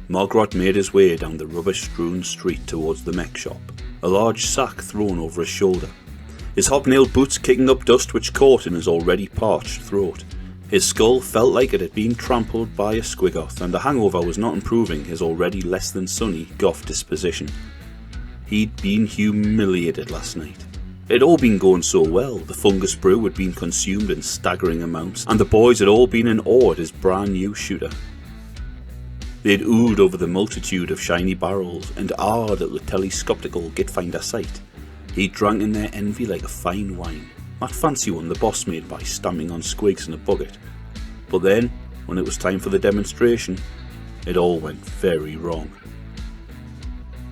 Morgrot made his way down the rubbish-strewn street towards the mech shop, a large sack thrown over his shoulder. His hobnailed boots kicking up dust which caught in his already parched throat. His skull felt like it had been trampled by a squiggoth, and the hangover was not improving his already less than sunny goth disposition. He'd been humiliated last night. It had all been going so well, the fungus brew had been consumed in staggering amounts, and the boys had all been in awe at his brand new shooter. They'd oohed over the multitude of shiny barrels, and awed at the telescopical Gitfinder sight. He drank in their envy like a fine wine, that fancy one the boss made by stamping on squigs in a bucket. But then, when it was time for the demonstration, it all went very wrong.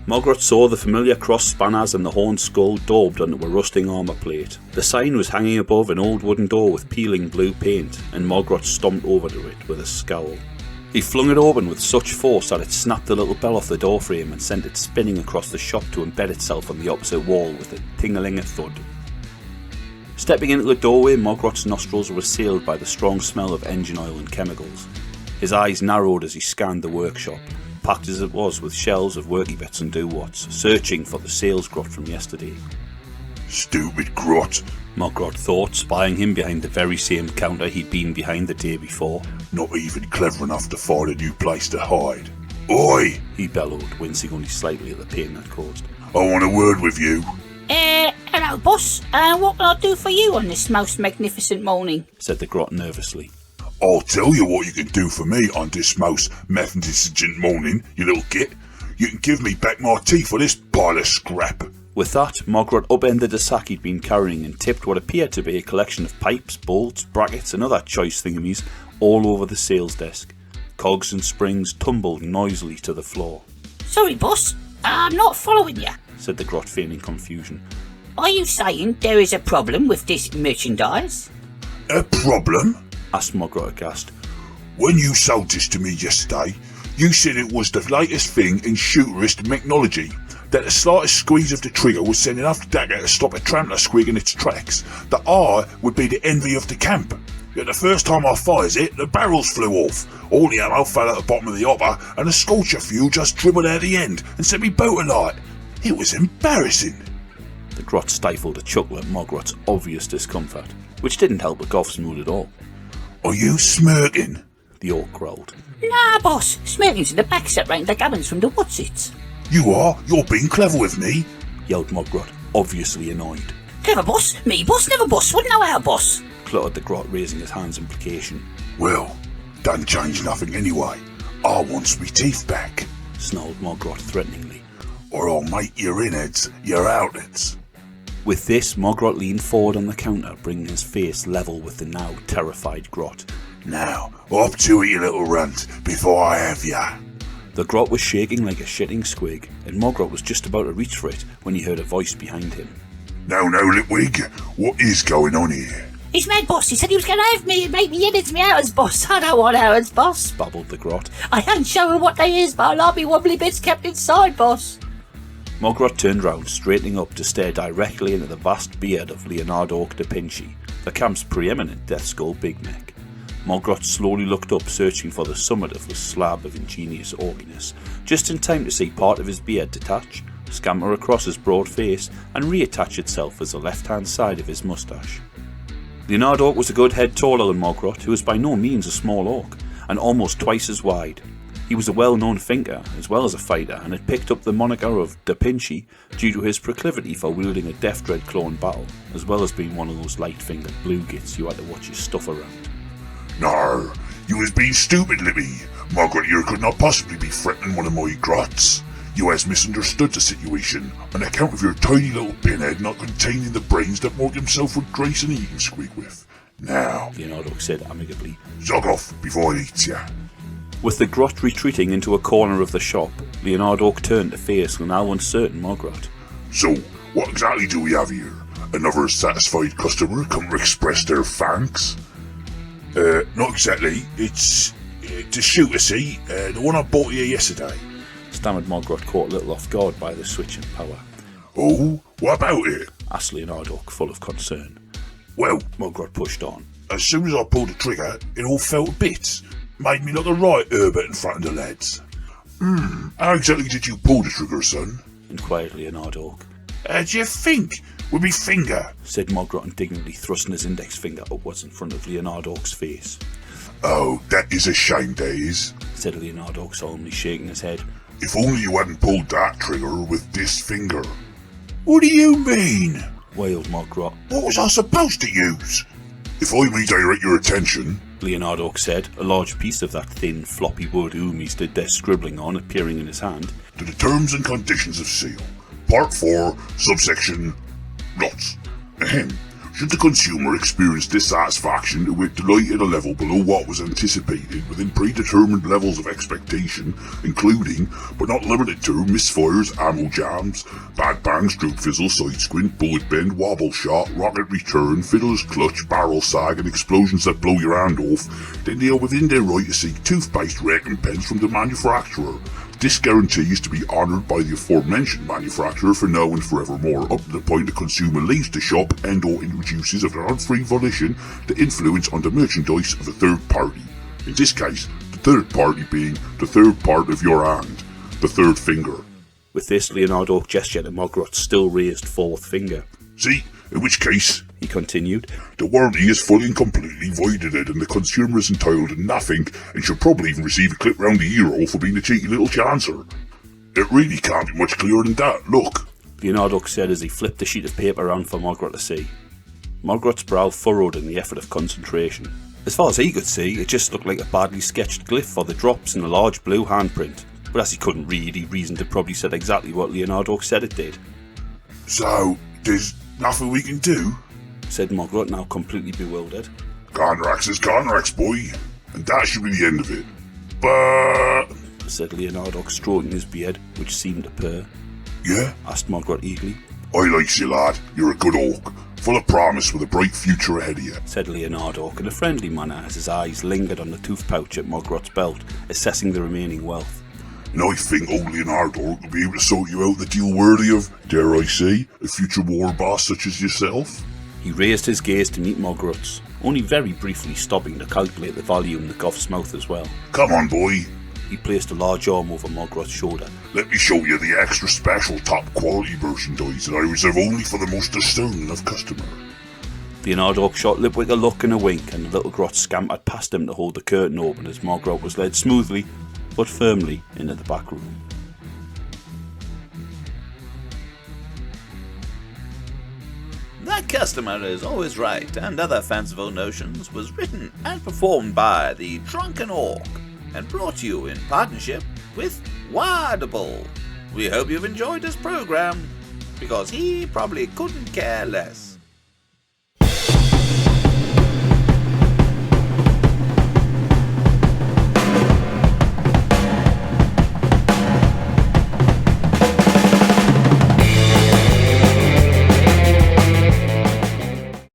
Morgrot saw the familiar cross spanners and the horned skull daubed onto a rusting armour plate. The sign was hanging above an old wooden door with peeling blue paint, and Morgrot stomped over to it with a scowl. He flung it open with such force that it snapped the little bell off the doorframe and sent it spinning across the shop to embed itself on the opposite wall with a ting-a-ling a thud. Stepping into the doorway, Morgrot's nostrils were assailed by the strong smell of engine oil and chemicals. His eyes narrowed as he scanned the workshop, packed as it was with shelves of worky bits and do-whats, searching for the sales grot from yesterday. Stupid grot, Morgrot thought, spying him behind the very same counter he'd been behind the day before. Not even clever enough to find a new place to hide. Oi! He bellowed, wincing only slightly at the pain that caused. I want a word with you. Hello, boss. What can I do for you on this most magnificent morning? Said the grot nervously. I'll tell you what you can do for me on this most magnificent morning, you little git. You can give me back my teeth for this pile of scrap. With that, Morgrot upended the sack he'd been carrying and tipped what appeared to be a collection of pipes, bolts, brackets and other choice thingamies all over the sales desk. Cogs and springs tumbled noisily to the floor. Sorry, boss. I'm not following you, said the grot, feigning confusion. Are you saying there is a problem with this merchandise? A problem? Asked Morgrot aghast. When you sold this to me yesterday, you said it was the latest thing in shooterist technology, that the slightest squeeze of the trigger would send enough dagger to stop a trampler squig in its tracks, that I would be the envy of the camp. Yet the first time I fires it, the barrels flew off, all the ammo fell at the bottom of the hopper, and the scorcher fuel just dribbled out the end and set me boat alight. It was embarrassing. The grot stifled a chuckle at Morgrot's obvious discomfort, which didn't help the goth's mood at all. Are you smirking? The orc growled. Nah, boss. Smirking's in the back set round the gubbins from the whatsits. You are? You're being clever with me? Yelled Morgrot, obviously annoyed. Clever, boss? Me, boss? Never, boss. Wouldn't know how, boss. Cluttered the grot, raising his hands in placation. Well, doesn't change nothing anyway. I wants me teeth back, snarled Morgrot threateningly. Or I'll make your innards your outlets. With this, Morgrot leaned forward on the counter, bringing his face level with the now terrified grot. Now, up to it, you little runt, before I have ya. The grot was shaking like a shitting squig, and Morgrot was just about to reach for it when he heard a voice behind him. Now, Litwig, what is going on here? He's mad, boss. He said he was going to have me and make me innards me outwards, boss. I don't want outwards, boss, babbled the grot. I ain't showing what they is, but I'll be wobbly bits kept inside, boss. Morgrot turned round, straightening up to stare directly into the vast beard of Leonard Ork da Vinci, the camp's preeminent Death Skull Big Mech. Morgrot slowly looked up, searching for the summit of the slab of ingenious orkiness, just in time to see part of his beard detach, scamper across his broad face, and reattach itself as the left-hand side of his moustache. Leonard Ork was a good head taller than Morgrot, who was by no means a small orc, and almost twice as wide. He was a well-known thinker, as well as a fighter, and had picked up the moniker of Da Vinci due to his proclivity for wielding a Death Dread claw in battle, as well as being one of those light-fingered blue gits you had to watch your stuff around. No, you was being stupid, Libby. Morgrot here could not possibly be threatening one of my grots. You has misunderstood the situation, on account of your tiny little pinhead not containing the brains that Morg himself would grace an eating squeak with. Now, Leonard Ork said amicably, zog off before I eat ya. With the grot retreating into a corner of the shop, Leonard Ork turned to face the now uncertain Morgrot. So, what exactly do we have here? Another satisfied customer come to express their thanks? Not exactly. It's the shooter, see? The one I bought you yesterday. Stammered Morgrot, caught a little off guard by the switch in power. Oh, what about it? Asked Leonard Ork, full of concern. Well, Morgrot pushed on. As soon as I pulled the trigger, it all fell to bits. Made me look a right Herbert in front of the lads. How exactly did you pull the trigger, son? inquired Leonard Ork. How do you think? With me finger. Said Mogrot indignantly, thrusting his index finger upwards in front of Leonard Ork's face. Oh, that is a shame, Days, said Leonard Ork, solemnly shaking his head. If only you hadn't pulled that trigger with this finger. What do you mean? Wailed Mogrot. What was I supposed to use? If I may direct your attention, Leonard Ork said, a large piece of that thin, floppy wood he stood there scribbling on appearing in his hand. to the terms and conditions of sale. Part 4, subsection lots. Ahem. Should the consumer experience dissatisfaction with delight at a level below what was anticipated within predetermined levels of expectation, including, but not limited to, misfires, ammo jams, bad bang, stroke fizzle, side squint, bullet bend, wobble shot, rocket return, fiddler's clutch, barrel sag, and explosions that blow your hand off, then they are within their right to seek tooth-based recompense from the manufacturer. This guarantee is to be honoured by the aforementioned manufacturer for now and forevermore, up to the point the consumer leaves the shop and or introduces of their own free volition the influence on the merchandise of a third party. In this case, the third party being the third part of your hand, the third finger. With this, Leonard Ork gestured at Mogrot's still raised fourth finger. See, in which case, he continued, the warranty is fully and completely voided and the consumer is entitled to nothing and should probably even receive a clip round the ear for being a cheeky little chancer. It really can't be much clearer than that, look. Leonard Ork said as he flipped the sheet of paper around for Mogrot to see. Mogrot's brow furrowed in the effort of concentration. As far as he could see, it just looked like a badly sketched glyph for the drops in a large blue handprint. But as he couldn't read, he reasoned it probably said exactly what Leonard Ork said it did. So, there's nothing we can do? Said Mogrot, now completely bewildered. Contracts is contracts, boy, and that should be the end of it. But... said Leonard Ork, stroking his beard, which seemed to purr. Yeah? Asked Mogrot eagerly. I likes you, lad. You're a good orc, full of promise with a bright future ahead of you, said Leonard Ork in a friendly manner as his eyes lingered on the tooth pouch at Mogrot's belt, assessing the remaining wealth. And I think old Leonard Ork will be able to sort you out the deal worthy of, dare I say, a future war boss such as yourself. He raised his gaze to meet Mogrot's, only very briefly stopping to calculate the volume in the Goth's mouth as well. Come on, boy. He placed a large arm over Mogrot's shoulder. Let me show you the extra special top quality merchandise that I reserve only for the most discerning of customers. Leonard Ork shot Lipwick a look and a wink, and the little grot scampered past him to hold the curtain open as Mogrot was led smoothly, but firmly, into the back room. The Customer is Always Right and Other Fanciful Notions was written and performed by the Drunken Ork and brought to you in partnership with Waaargh. We hope you've enjoyed this program, because he probably couldn't care less.